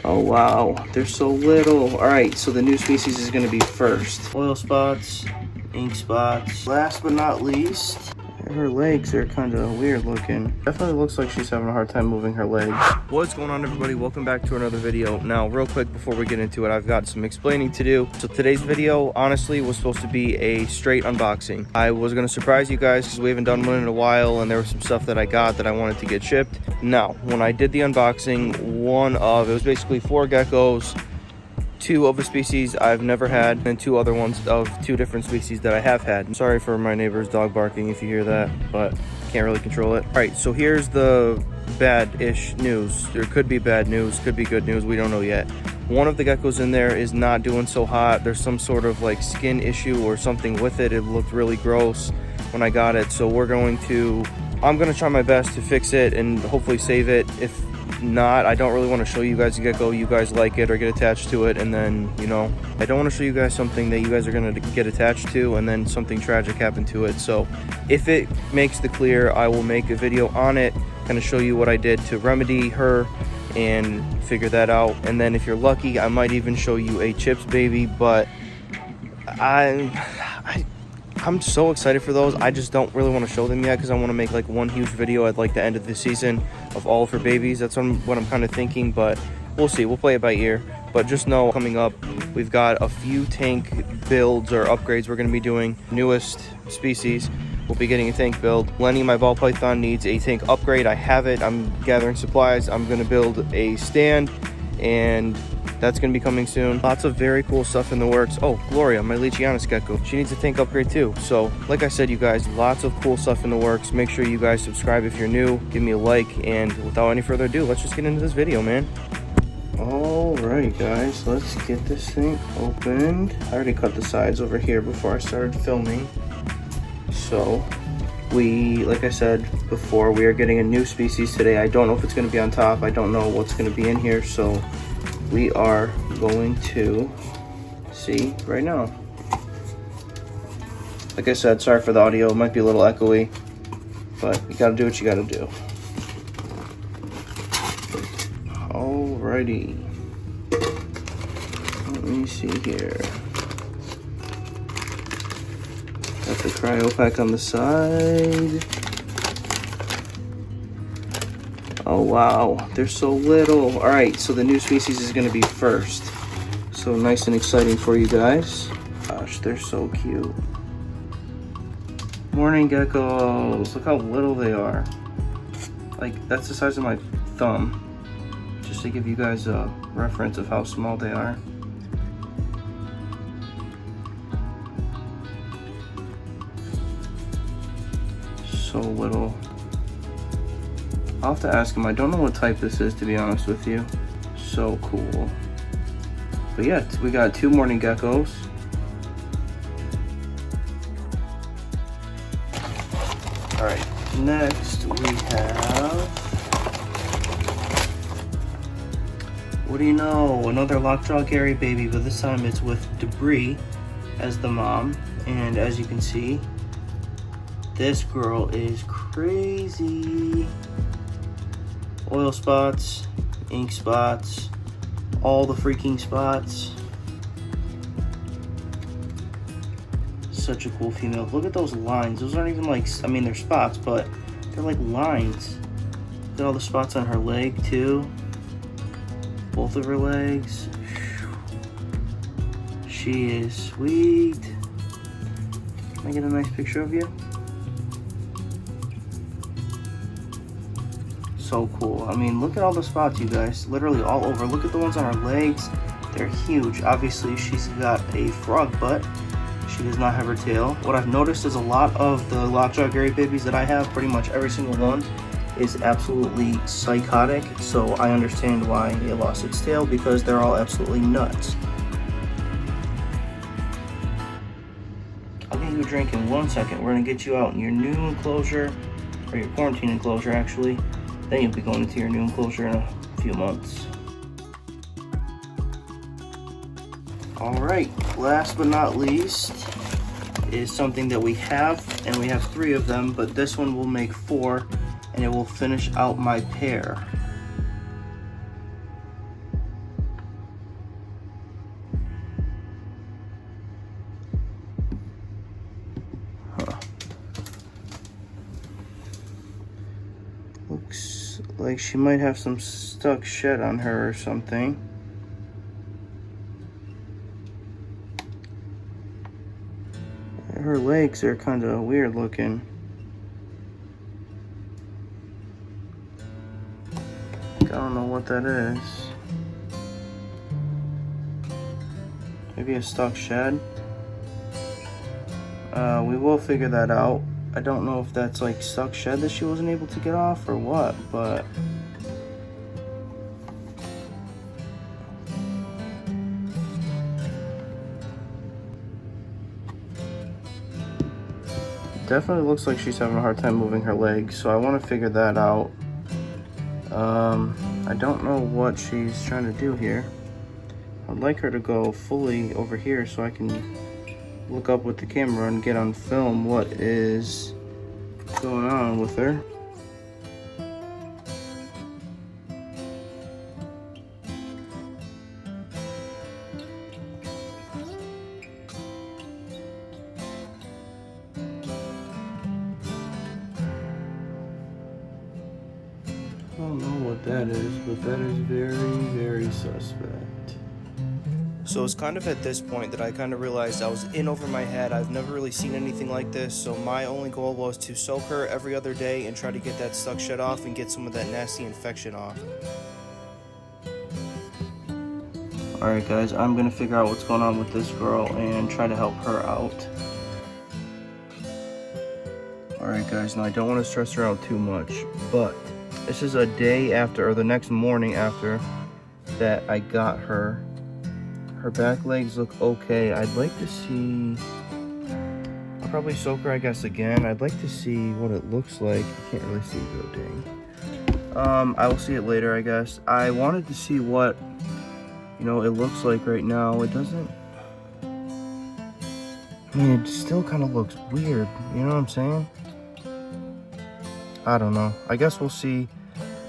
Oh wow, they're so little. All right, so the new species is gonna be first. Oil spots, ink spots. Last but not least, her legs are kind of weird looking. Definitely looks like she's having a hard time moving her legs. What's going on, everybody? Welcome back to another video. Now, real quick before we get into it, I've got some explaining to do. So today's video, honestly, was supposed to be a straight unboxing. I was gonna surprise you guys because we haven't done one in a while, and there was some stuff that I got that I wanted to get shipped. Now, when I did the unboxing, it was basically 4 geckos, 2 of a species I've never had, and 2 other ones of 2 different species that I have had. I'm sorry for my neighbor's dog barking if you hear that, but can't really control it. All right, so here's the bad-ish news. There could be bad news, could be good news, we don't know yet. One of the geckos in there is not doing so hot. There's some sort of like skin issue or something with it. It looked really gross when I got it, so I'm gonna try my best to fix it and hopefully save it. If not, I don't really want to show you guys a gecko, you guys like it or get attached to it, and then, you know, I don't want to show you guys something that you guys are going to get attached to and then something tragic happen to it. So if it makes the clear, I will make a video on it, kind of show you what I did to remedy her and figure that out. And then if you're lucky, I might even show you a Chips baby, but I'm so excited for those. I just don't really want to show them yet because I want to make like one huge video at like the end of the season of all of her babies. That's what I'm kind of thinking, but we'll see. We'll play it by ear. But just know, coming up, we've got a few tank builds or upgrades we're going to be doing. Newest species, we'll be getting a tank build. Lenny, my ball python, needs a tank upgrade. I have it. I'm gathering supplies. I'm going to build a stand, and that's going to be coming soon. Lots of very cool stuff in the works. Oh, Gloria, my Leachianus gecko, she needs a tank upgrade too. So like I said, you guys, lots of cool stuff in the works. Make sure you guys subscribe if you're new, give me a like, and without any further ado, let's just get into this video, man. Alright guys, let's get this thing opened. I already cut the sides over here before I started filming. So like I said before, we are getting a new species today. I don't know if it's going to be on top. I don't know what's going to be in here, so we are going to see right now. Like I said, sorry for the audio, it might be a little echoey, but you gotta do what you gotta do. Alrighty, let me see here. Got the cryo pack on the side. Oh wow, they're so little. All right, so the new species is gonna be first. So nice and exciting for you guys. Gosh, they're so cute. Mourning geckos, look how little they are. Like, that's the size of my thumb. Just to give you guys a reference of how small they are. So little. I'll have to ask him. I don't know what type this is, to be honest with you. So cool. But yeah, we got 2 mourning geckos. All right, next we have, what do you know? Another lockjaw Gary baby, but this time it's with Debris as the mom. And as you can see, this girl is crazy. Oil spots, ink spots, all the freaking spots. Such a cool female. Look at those lines. Those aren't even like, I mean, they're spots, but they're like lines. Look at all the spots on her leg too. Both of her legs. She is sweet. Can I get a nice picture of you? So cool. I mean, look at all the spots, you guys. Literally all over. Look at the ones on her legs. They're huge. Obviously, she's got a frog butt. She does not have her tail. What I've noticed is a lot of the lockjaw Gary babies that I have, pretty much every single one, is absolutely psychotic. So I understand why it lost its tail, because they're all absolutely nuts. I'll get you a drink in 1 second. We're gonna get you out in your new enclosure, or your quarantine enclosure actually. Then you'll be going into your new enclosure in a few months. All right, last but not least is something that we have, and we have 3 of them, but this one will make 4, and it will finish out my pair. like she might have some stuck shed on her or something. Her legs are kind of weird looking. I don't know what that is. Maybe a stuck shed. We will figure that out. I don't know if that's like stuck shed that she wasn't able to get off or what, but definitely looks like she's having a hard time moving her legs, so I want to figure that out. I don't know what she's trying to do here. I'd like her to go fully over here so I can look up with the camera and get on film what is going on with her. I don't know what that is, but that is very, very suspect. So it's kind of at this point that I kind of realized I was in over my head. I've never really seen anything like this, so my only goal was to soak her every other day and try to get that stuck shed off and get some of that nasty infection off. Alright guys, I'm going to figure out what's going on with this girl and try to help her out. Alright guys, now I don't want to stress her out too much, but this is a day after, or the next morning after, that I got her. Her back legs look okay. I'd like to see, I'll probably soak her I guess again. I'd like to see what it looks like. I can't really see though, dang. I will see it later I guess. I wanted to see what, you know, it looks like right now. It doesn't, I mean, it still kind of looks weird, you know what I'm saying? I don't know. I guess we'll see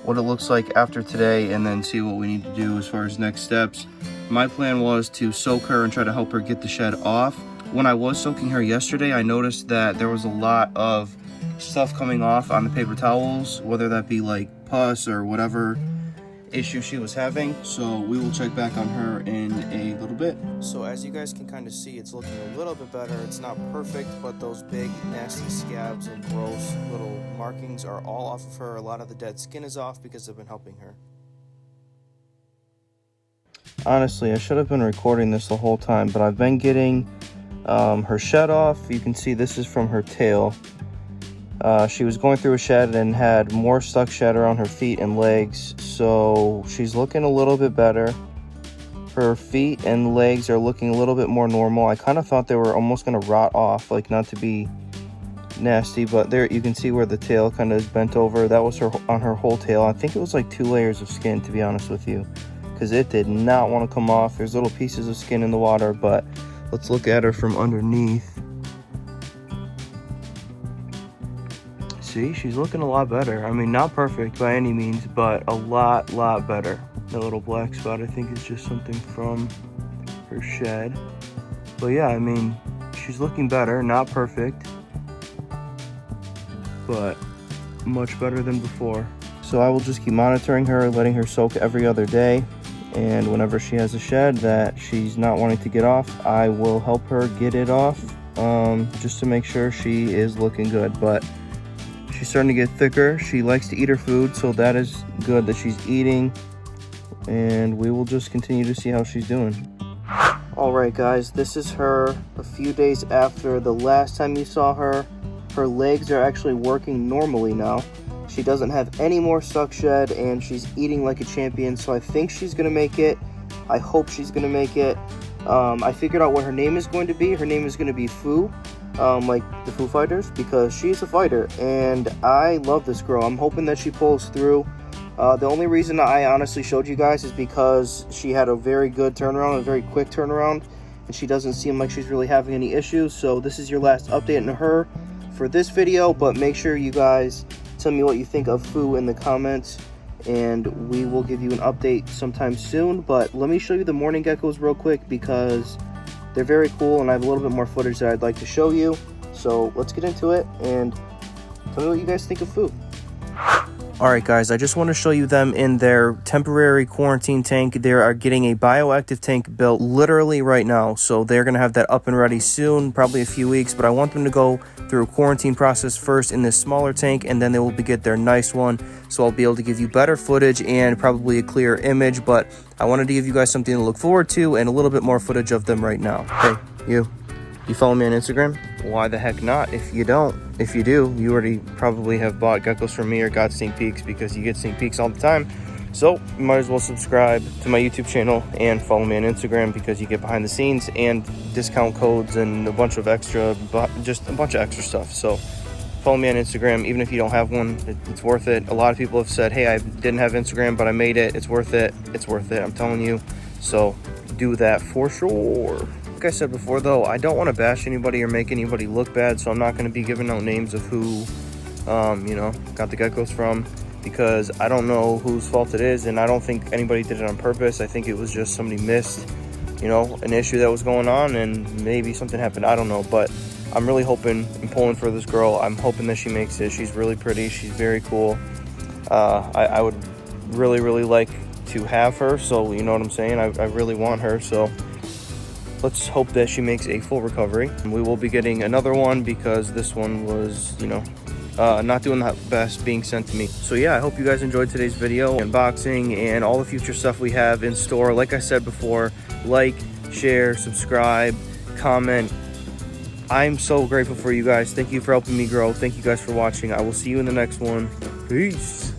what it looks like after today and then see what we need to do as far as next steps. My plan was to soak her and try to help her get the shed off. When I was soaking her yesterday, I noticed that there was a lot of stuff coming off on the paper towels, whether that be like pus or whatever issue she was having. So we will check back on her in a little bit. So as you guys can kind of see, it's looking a little bit better. It's not perfect, but those big nasty scabs and gross little markings are all off of her. A lot of the dead skin is off because I've been helping her. Honestly, I should have been recording this the whole time, but I've been getting her shed off. You can see this is from her tail. She was going through a shed and had more stuck shed around her feet and legs, so she's looking a little bit better. Her feet and legs are looking a little bit more normal. I kind of thought they were almost going to rot off, like not to be nasty, but there you can see where the tail kind of is bent over. That was her on her whole tail. I think it was like 2 layers of skin, to be honest with you, because it did not want to come off. There's little pieces of skin in the water, but let's look at her from underneath. See, she's looking a lot better. I mean, not perfect by any means, but a lot better. The little black spot, I think, is just something from her shed. But yeah, I mean, she's looking better. Not perfect, but much better than before. So I will just keep monitoring her, letting her soak every other day. And whenever she has a shed that she's not wanting to get off, I will help her get it off, just to make sure she is looking good. But she's starting to get thicker. She likes to eat her food, so that is good that she's eating. And we will just continue to see how she's doing. Alright guys, this is her a few days after the last time you saw her. Her legs are actually working normally now. She doesn't have any more stuck shed, and she's eating like a champion, so I think she's going to make it. I hope she's going to make it. I figured out what her name is going to be. Her name is going to be Foo, like the Foo Fighters, because she's a fighter, and I love this girl. I'm hoping that she pulls through. The only reason I honestly showed you guys is because she had a very good turnaround, a very quick turnaround, and she doesn't seem like she's really having any issues. So this is your last update on her for this video, but make sure you guys tell me what you think of Foo in the comments, and we will give you an update sometime soon. But let me show you the morning geckos real quick because they're very cool, and I have a little bit more footage that I'd like to show you. So let's get into it and tell me what you guys think of Foo. Alright guys, I just want to show you them in their temporary quarantine tank. They are getting a bioactive tank built literally right now. So they're going to have that up and ready soon, probably a few weeks. But I want them to go through a quarantine process first in this smaller tank, and then they will get their nice one. So I'll be able to give you better footage and probably a clear image. But I wanted to give you guys something to look forward to and a little bit more footage of them right now. Hey, you follow me on Instagram? Why the heck not? If you don't, if you do, you already probably have bought geckos from me or got sneak peeks, because you get sneak peeks all the time. So you might as well subscribe to my YouTube channel and follow me on Instagram, because you get behind the scenes and discount codes and a bunch of extra, just a bunch of extra stuff. So follow me on Instagram. Even if you don't have one, it's worth it. A lot of people have said, hey, I didn't have Instagram, but I made it. It's worth it. It's worth it. I'm telling you. So do that for sure. Like I said before though, I don't want to bash anybody or make anybody look bad, so I'm not going to be giving out names of who got the geckos from, because I don't know whose fault it is, and I don't think anybody did it on purpose. I think it was just somebody missed an issue that was going on, and maybe something happened. I don't know, but I'm really hoping and pulling for this girl. I'm hoping that she makes it. She's really pretty. She's very cool. I would really like to have her, so you know what I'm saying. I really want her, so let's hope that she makes a full recovery. We will be getting another one, because this one was, not doing the best being sent to me. So yeah, I hope you guys enjoyed today's video, unboxing, and all the future stuff we have in store. Like I said before, like, share, subscribe, comment. I'm so grateful for you guys. Thank you for helping me grow. Thank you guys for watching. I will see you in the next one. Peace.